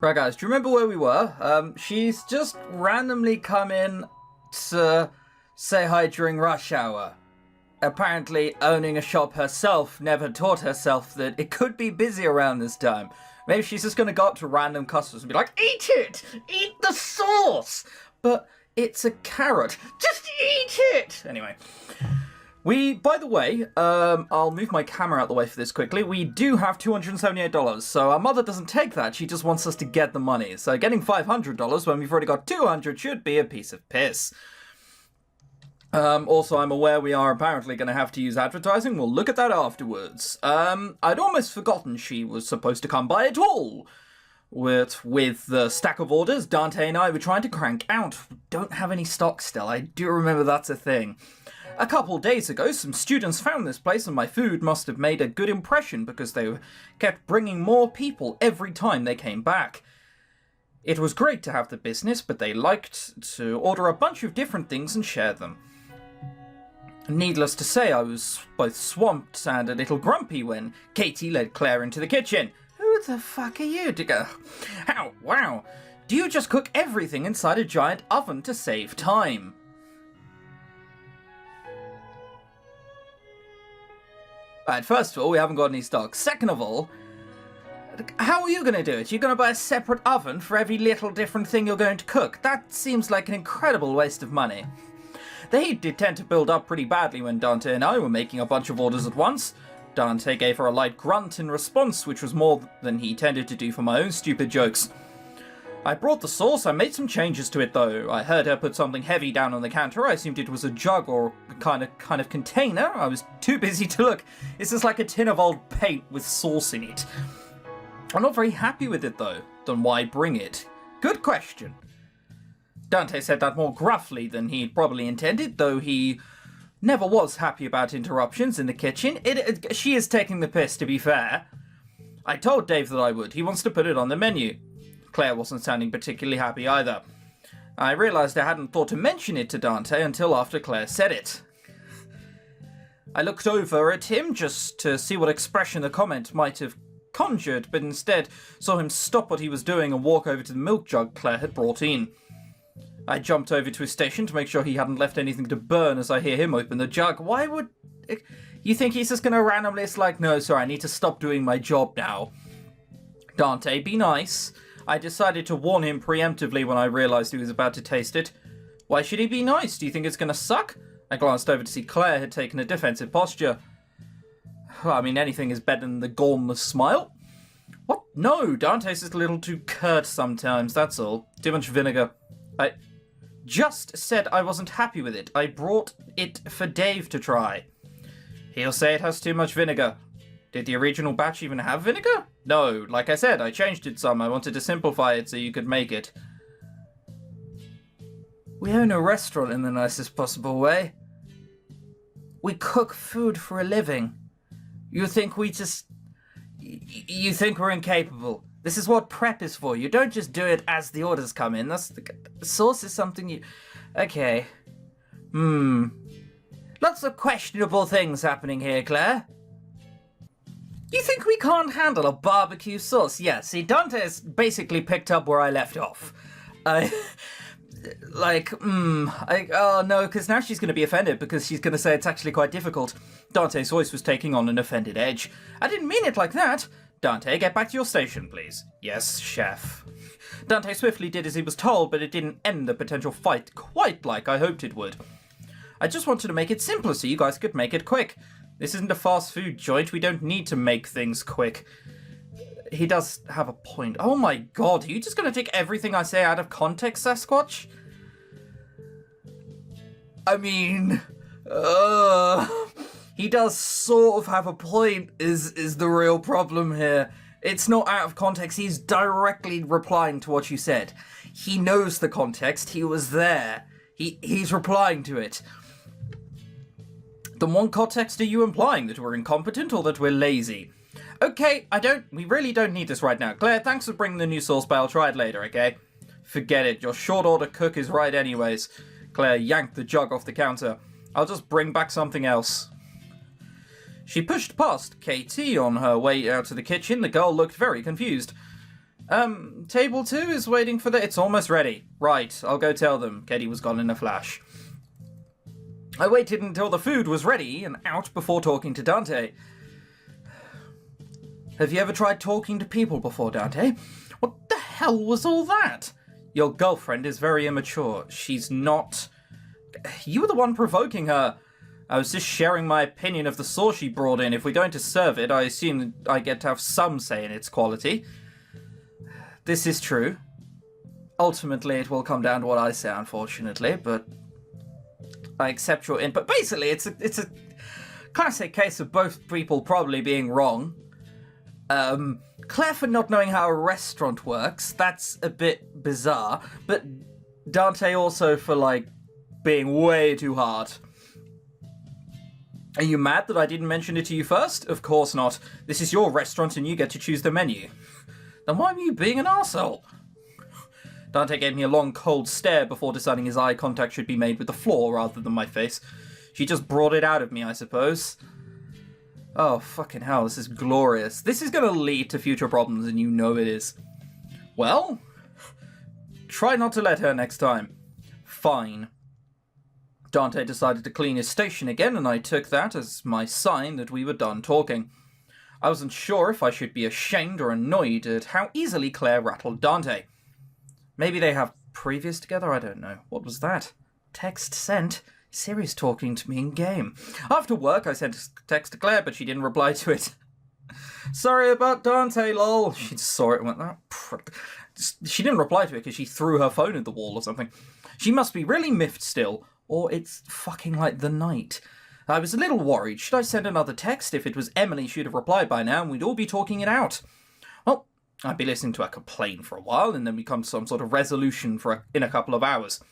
Right, guys, do you remember where we were? She's just randomly come in to say hi during rush hour. Apparently, owning a shop herself never taught herself that it could be busy around this time. Maybe she's just gonna go up to random customers and be like, "Eat it! Eat the sauce!" But it's a carrot. Just eat it! Anyway. By the way, I'll move my camera out the way for this quickly. We do have $278, so our mother doesn't take that. She just wants us to get the money. So getting $500 when we've already got $200 should be a piece of piss. Also, I'm aware we are apparently going to have to use advertising. We'll look at that afterwards. I'd almost forgotten she was supposed to come by at all. With the stack of orders Dante and I were trying to crank out. We don't have any stock still. I do remember that's a thing. A couple days ago, some students found this place and my food must have made a good impression because they kept bringing more people every time they came back. It was great to have the business, but they liked to order a bunch of different things and share them. Needless to say, I was both swamped and a little grumpy when Katie led Claire into the kitchen. Who the fuck are you to go? How? Wow. Do you just cook everything inside a giant oven to save time? Right, first of all, we haven't got any stock. Second of all, how are you going to do it? You're going to buy a separate oven for every little different thing you're going to cook? That seems like an incredible waste of money. The heat did tend to build up pretty badly when Dante and I were making a bunch of orders at once. Dante gave her a light grunt in response, which was more than he tended to do for my own stupid jokes. I brought the sauce. I made some changes to it though. I heard her put something heavy down on the counter. I assumed it was a jug or a kind of container. I was too busy to look. It's just like a tin of old paint with sauce in it. I'm not very happy with it though. Then why bring it? Good question. Dante said that more gruffly than he'd probably intended, though he never was happy about interruptions in the kitchen. She is taking the piss, to be fair. I told Dave that I would. He wants to put it on the menu. Claire wasn't sounding particularly happy either. I realised I hadn't thought to mention it to Dante until after Claire said it. I looked over at him just to see what expression the comment might have conjured, but instead saw him stop what he was doing and walk over to the milk jug Claire had brought in. I jumped over to his station to make sure he hadn't left anything to burn as I hear him open the jug. Why would... You think he's just going to randomly... It's like, no, sorry, I need to stop doing my job now. Dante, be nice. I decided to warn him preemptively when I realised he was about to taste it. Why should he be nice? Do you think it's going to suck? I glanced over to see Claire had taken a defensive posture. Well, I mean, anything is better than the gormless smile. What? No, Dante's just a little too curt sometimes, that's all. Too much vinegar. I just said I wasn't happy with it. I brought it for Dave to try. He'll say it has too much vinegar. Did the original batch even have vinegar? No, like I said, I changed it some. I wanted to simplify it so you could make it. We own a restaurant in the nicest possible way. We cook food for a living. You think we just... You think we're incapable. This is what prep is for. You don't just do it as the orders come in. The sauce is something you... Okay. Lots of questionable things happening here, Claire. You think we can't handle a barbecue sauce? Yeah, see, Dante's basically picked up where I left off. Oh no, because now she's going to be offended because she's going to say it's actually quite difficult. Dante's voice was taking on an offended edge. I didn't mean it like that. Dante, get back to your station, please. Yes, chef. Dante swiftly did as he was told, but it didn't end the potential fight quite like I hoped it would. I just wanted to make it simpler so you guys could make it quick. This isn't a fast food joint. We don't need to make things quick. He does have a point. Oh my god, are you just going to take everything I say out of context, Sasquatch? I mean... He does sort of have a point, is the real problem here. It's not out of context. He's directly replying to what you said. He knows the context. He was there. He's replying to it. Then what context are you implying? That we're incompetent or that we're lazy? Okay, we really don't need this right now. Claire, thanks for bringing the new sauce, but I'll try it later, okay? Forget it. Your short order cook is right anyways. Claire yanked the jug off the counter. I'll just bring back something else. She pushed past Katie on her way out to the kitchen. The girl looked very confused. Table 2 is waiting for the... It's almost ready. Right, I'll go tell them. Katie was gone in a flash. I waited until the food was ready and out before talking to Dante. Have you ever tried talking to people before, Dante? What the hell was all that? Your girlfriend is very immature. She's not... You were the one provoking her. I was just sharing my opinion of the sauce she brought in. If we're going to serve it, I assume I get to have some say in its quality. This is true. Ultimately, it will come down to what I say, unfortunately, but I accept your input. Basically, it's a classic case of both people probably being wrong. Claire for not knowing how a restaurant works, that's a bit bizarre, but Dante also for, like, being way too hard. Are you mad that I didn't mention it to you first? Of course not. This is your restaurant and you get to choose the menu. Then why were you being an arsehole? Dante gave me a long, cold stare before deciding his eye contact should be made with the floor rather than my face. She just brought it out of me, I suppose. Oh, fucking hell, this is glorious. This is going to lead to future problems, and you know it is. Well, try not to let her next time. Fine. Dante decided to clean his station again, and I took that as my sign that we were done talking. I wasn't sure if I should be ashamed or annoyed at how easily Claire rattled Dante. Maybe they have previous together, I don't know. What was that? Text sent? Siri's talking to me in-game. After work, I sent a text to Claire, but she didn't reply to it. Sorry about Dante, lol. She saw it and went, oh, she didn't reply to it because she threw her phone at the wall or something. She must be really miffed still, or it's fucking like the night. I was a little worried. Should I send another text? If it was Emily, she'd have replied by now, and we'd all be talking it out. Well, I'd be listening to her complain for a while, and then we come to some sort of resolution in a couple of hours.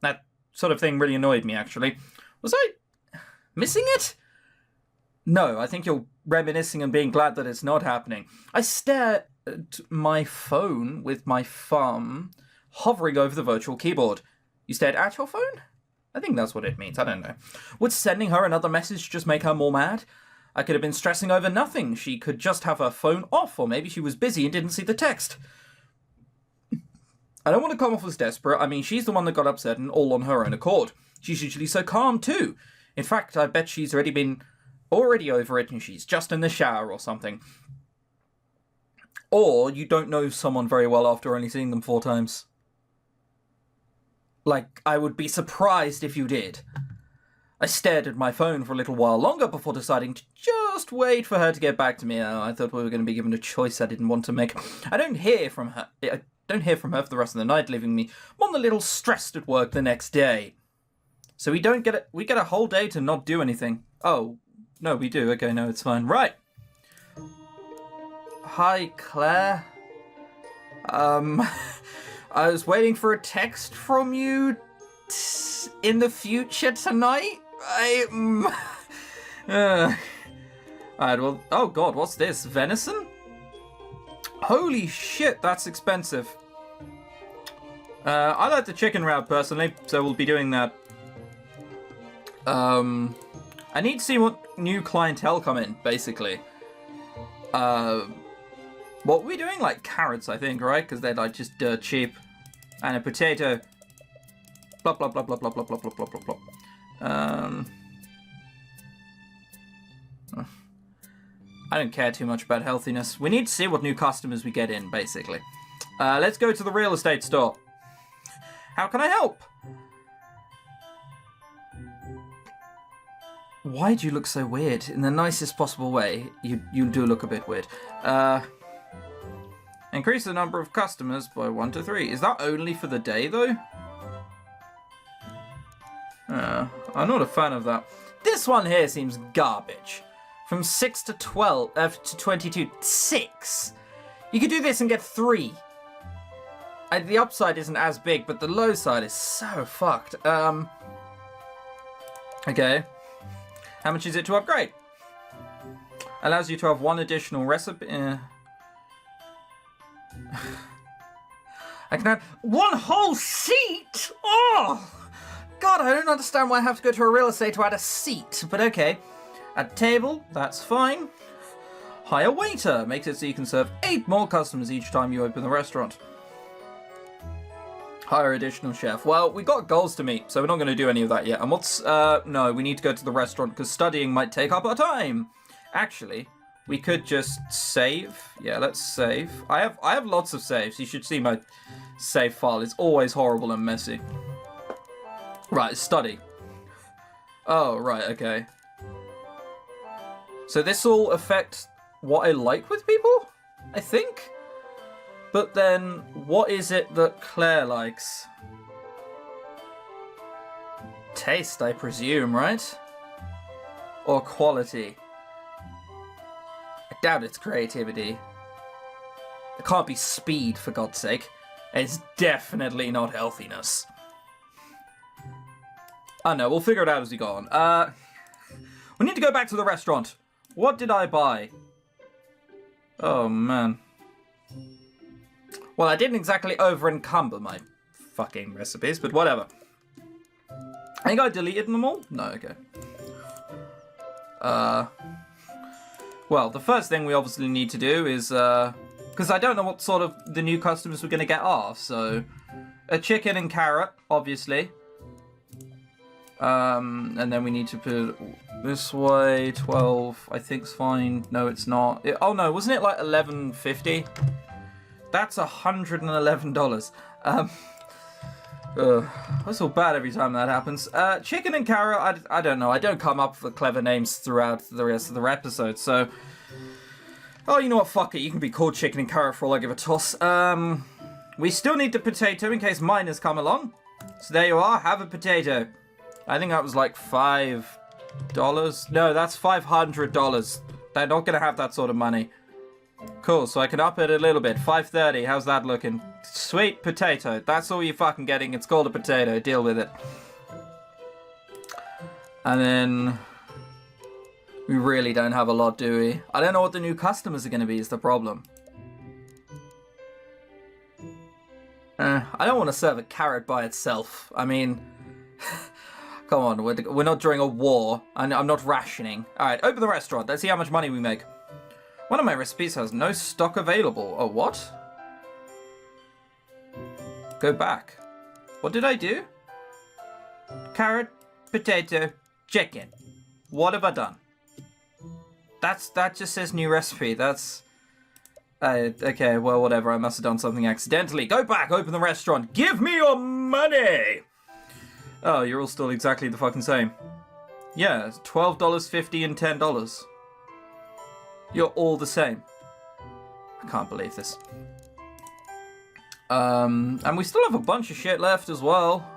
That sort of thing really annoyed me, actually. Was I missing it? No, I think you're reminiscing and being glad that it's not happening. I stare at my phone with my thumb hovering over the virtual keyboard. You stared at your phone? I think that's what it means, I don't know. Would sending her another message just make her more mad? I could have been stressing over nothing. She could just have her phone off, or maybe she was busy and didn't see the text. I don't want to come off as desperate. I mean, she's the one that got upset and all on her own accord. She's usually so calm too. In fact, I bet she's already over it and she's just in the shower or something. Or you don't know someone very well after only seeing them 4 times. Like, I would be surprised if you did. I stared at my phone for a little while longer before deciding to just wait for her to get back to me. I thought we were going to be given a choice I didn't want to make. I don't hear from her for the rest of the night, leaving me more a little stressed at work the next day. So we get a whole day to not do anything. Oh, no, we do. Okay, no, it's fine. Right. Hi, Claire. I was waiting for a text from you in the future tonight. Alright, well, oh god, what's this? Venison? Holy shit, that's expensive. I like the chicken wrap personally, so we'll be doing that. I need to see what new clientele come in, basically. What were we doing? Like carrots, I think, right? Because they're like just dirt cheap. And a potato. Blah, blah, blah, blah, blah, blah, blah, blah, blah, blah, blah. I don't care too much about healthiness. We need to see what new customers we get in, basically. Let's go to the real estate store. How can I help? Why do you look so weird? In the nicest possible way, you do look a bit weird. Increase the number of customers by 1 to 3. Is that only for the day, though? I'm not a fan of that. This one here seems garbage. From 6 to 12, to 22. 6? You could do this and get 3. The upside isn't as big, but the low side is so fucked. Okay. How much is it to upgrade? Allows you to have 1 additional recipe. I can have 1 whole seat! Oh! God, I don't understand why I have to go to a real estate to add a seat, but okay. Add table, that's fine. Hire waiter. Makes it so you can serve 8 more customers each time you open the restaurant. Hire additional chef. Well, we got goals to meet, so we're not going to do any of that yet. And what's... no, we need to go to the restaurant because studying might take up our time. Actually, we could just save. Yeah, let's save. I have lots of saves. You should see my save file. It's always horrible and messy. Right, study. Oh, right, okay. So this will affect what I like with people, I think? But then, what is it that Claire likes? Taste, I presume, right? Or quality? I doubt it's creativity. It can't be speed, for God's sake. It's definitely not healthiness. I know, we'll figure it out as we go on. We need to go back to the restaurant. What did I buy? Oh, man. Well, I didn't exactly over-encumber my fucking recipes, but whatever. I think I deleted them all? No, okay. Well, the first thing we obviously need to do is, because I don't know what sort of the new customers we're going to get are, so... A chicken and carrot, obviously. And then we need to put this way, 12, I think's fine. No, it's not. Oh no, wasn't it like $11.50? That's $111. I feel bad every time that happens. Chicken and carrot, I don't know. I don't come up with clever names throughout the rest of the episode, so... Oh, you know what? Fuck it. You can be called chicken and carrot for all I give a toss. We still need the potato in case mine has come along. So there you are. Have a potato. I think that was like $5. No, that's $500. They're not going to have that sort of money. Cool, so I can up it a little bit. $5.30, how's that looking? Sweet potato. That's all you're fucking getting. It's called a potato. Deal with it. And then... We really don't have a lot, do we? I don't know what the new customers are going to be is the problem. I don't want to serve a carrot by itself. I mean... Come on, we're not during a war. I'm not rationing. Alright, open the restaurant. Let's see how much money we make. One of my recipes has no stock available. Oh, what? Go back. What did I do? Carrot, potato, chicken. What have I done? That just says new recipe. That's... okay, well, whatever. I must have done something accidentally. Go back, open the restaurant. Give me your money! Oh, you're all still exactly the fucking same. Yeah, $12.50 and $10. You're all the same. I can't believe this. And we still have a bunch of shit left as well.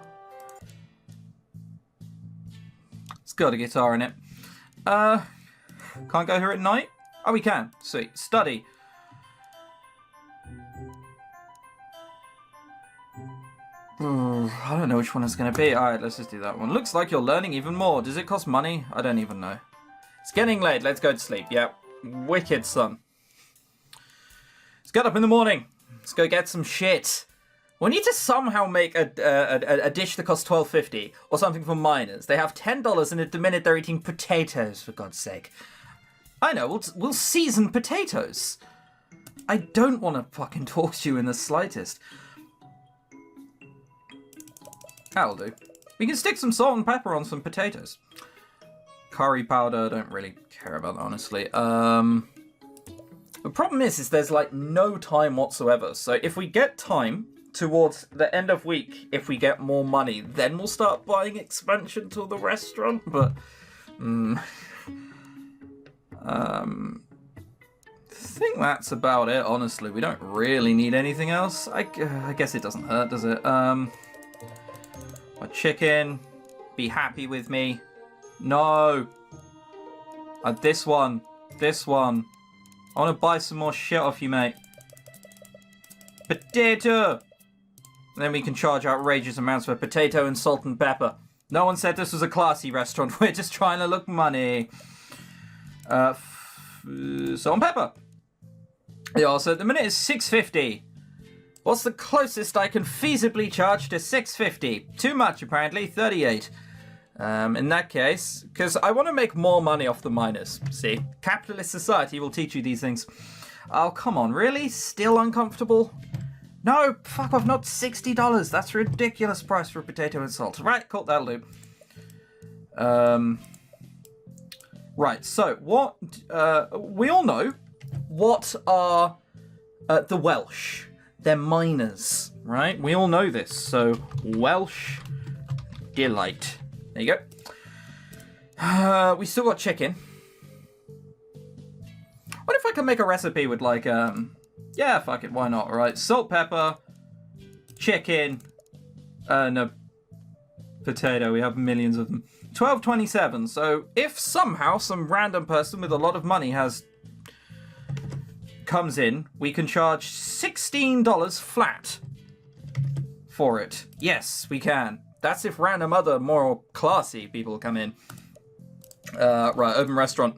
It's got a guitar in it. Can't go here at night? Oh, we can. Sweet. Study. I don't know which one it's going to be. Alright, let's just do that one. Looks like you're learning even more. Does it cost money? I don't even know. It's getting late. Let's go to sleep. Yep. Wicked, son. Let's get up in the morning. Let's go get some shit. We need to somehow make a dish that costs $12.50 or something for minors. They have $10 and at the minute they're eating potatoes, for God's sake. I know, we'll season potatoes. I don't want to fucking talk to you in the slightest. That'll do. We can stick some salt and pepper on some potatoes. Curry powder, don't really care about that, honestly. The problem is there's like no time whatsoever. So if we get time towards the end of week, if we get more money, then we'll start buying expansion to the restaurant. But, I think that's about it, honestly. We don't really need anything else. I guess it doesn't hurt, does it? My chicken, be happy with me. No. This one. I want to buy some more shit off you, mate. Potato! And then we can charge outrageous amounts for potato and salt and pepper. No one said this was a classy restaurant. We're just trying to look money. Salt and pepper. Yeah, so at the minute it's $6.50. What's the closest I can feasibly charge to $6.50? Too much, apparently. $38. In that case, because I want to make more money off the miners. See, capitalist society will teach you these things. Oh, come on, really? Still uncomfortable? No, fuck off, not $60. That's a ridiculous price for a potato and salt. Right, cool, that'll do. Right, so what, we all know what are the Welsh. They're miners, right? We all know this, so Welsh delight. There you go. We still got chicken. What if I can make a recipe with like, yeah, fuck it, why not, right? Salt, pepper, chicken, and a potato. We have millions of them. 12.27. So if somehow some random person with a lot of money comes in, we can charge $16 flat for it. Yes, we can. That's if random other more classy people come in. Right, open restaurant.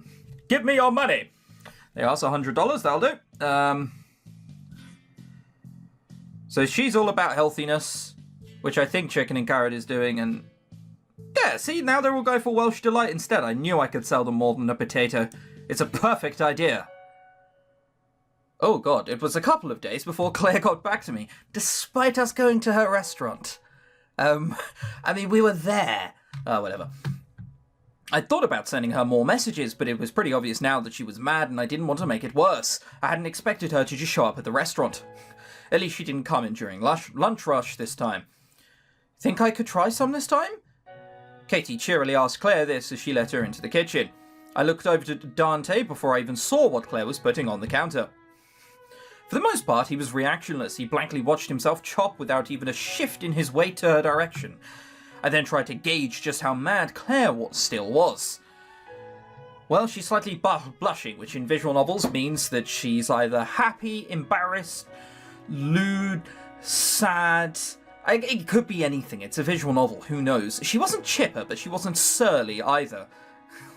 Give me your money. They ask $100. That'll do. So she's all about healthiness, which I think Chicken and Carrot is doing, and yeah, see, now they're all going for Welsh Delight instead. I knew I could sell them more than a potato. It's a perfect idea. Oh god, it was a couple of days before Claire got back to me, despite us going to her restaurant. I mean, we were there. Whatever. I thought about sending her more messages, but it was pretty obvious now that she was mad and I didn't want to make it worse. I hadn't expected her to just show up at the restaurant. At least she didn't come in during lunch rush this time. Think I could try some this time? Katie cheerily asked Claire this as she let her into the kitchen. I looked over to Dante before I even saw what Claire was putting on the counter. For the most part, he was reactionless. He blankly watched himself chop without even a shift in his weight to her direction. I then tried to gauge just how mad Claire still was. Well, she's slightly blushing, which in visual novels means that she's either happy, embarrassed, lewd, sad. It could be anything. It's a visual novel. Who knows? She wasn't chipper, but she wasn't surly either.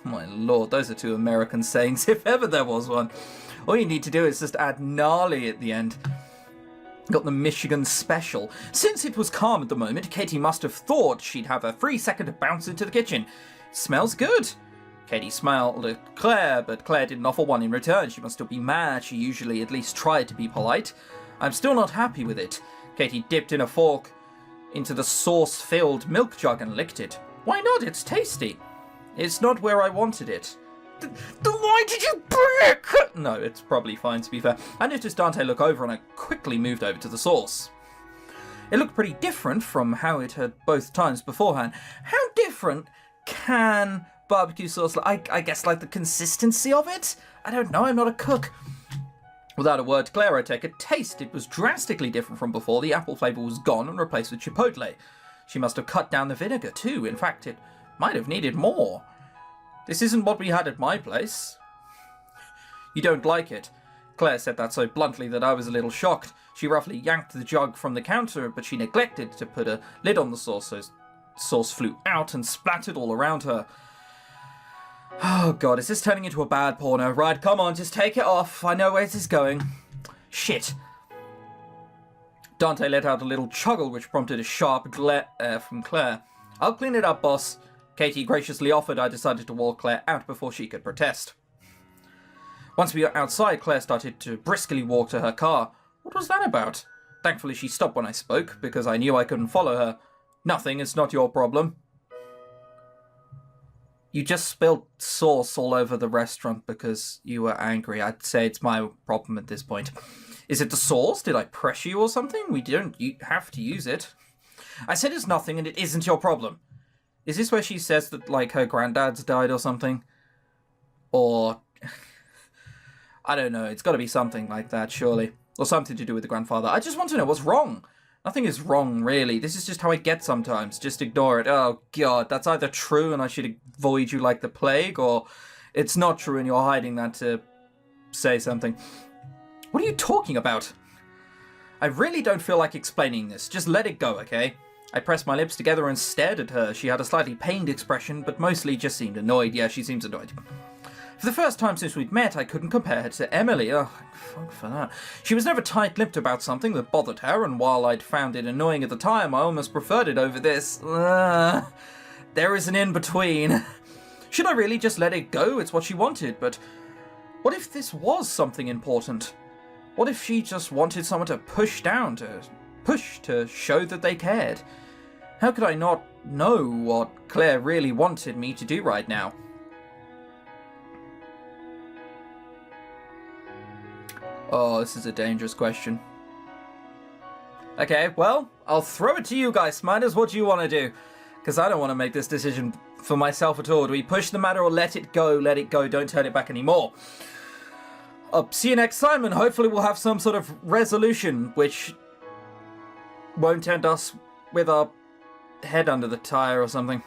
My lord, those are two American sayings, if ever there was one. All you need to do is just add gnarly at the end. Got the Michigan special. Since it was calm at the moment, Katie must have thought she'd have a free second to bounce into the kitchen. Smells good. Katie smiled at Claire, but Claire didn't offer one in return. She must still be mad. She usually at least tried to be polite. I'm still not happy with it. Katie dipped in a fork into the sauce-filled milk jug and licked it. Why not? It's tasty. It's not where I wanted it. Then why did you bring it? No, it's probably fine, to be fair. I noticed Dante look over and I quickly moved over to the sauce. It looked pretty different from how it had both times beforehand. How different can barbecue sauce look? I guess like the consistency of it? I don't know, I'm not a cook. Without a word to Claire, I take a taste. It was drastically different from before. The apple flavour was gone and replaced with chipotle. She must have cut down the vinegar too. In fact, it might have needed more. This isn't what we had at my place. You don't like it? Claire said that so bluntly that I was a little shocked. She roughly yanked the jug from the counter, but she neglected to put a lid on the sauce, so sauce flew out and splattered all around her. Oh god, is this turning into a bad porno? Right, come on, just take it off. I know where this is going. Shit. Dante let out a little chuckle, which prompted a sharp glare from Claire. I'll clean it up, boss. Katie graciously offered. I decided to walk Claire out before she could protest. Once we were outside, Claire started to briskly walk to her car. What was that about? Thankfully, she stopped when I spoke, because I knew I couldn't follow her. Nothing, it's not your problem. You just spilled sauce all over the restaurant because you were angry. I'd say it's my problem at this point. Is it the sauce? Did I pressure you or something? We don't have to use it. I said it's nothing and it isn't your problem. Is this where she says that, like, her granddad's died or something? Or... I don't know, it's got to be something like that, surely. Or something to do with the grandfather. I just want to know what's wrong. Nothing is wrong, really. This is just how I get sometimes. Just ignore it. Oh, God, that's either true and I should avoid you like the plague, or it's not true and you're hiding that to say something. What are you talking about? I really don't feel like explaining this. Just let it go, okay? I pressed my lips together and stared at her. She had a slightly pained expression, but mostly just seemed annoyed. Yeah, she seems annoyed. For the first time since we'd met, I couldn't compare her to Emily. Oh, fuck for that. She was never tight-lipped about something that bothered her, and while I'd found it annoying at the time, I almost preferred it over this. there is an in-between. Should I really just let it go? It's what she wanted, but what if this was something important? What if she just wanted someone to push down, to push, to show that they cared? How could I not know what Claire really wanted me to do right now? Oh, this is a dangerous question. Okay, well, I'll throw it to you guys, Smiders. What do you want to do? Because I don't want to make this decision for myself at all. Do we push the matter or let it go? Let it go. Don't turn it back anymore. See you next time, and hopefully we'll have some sort of resolution which won't end us with our head under the tire or something.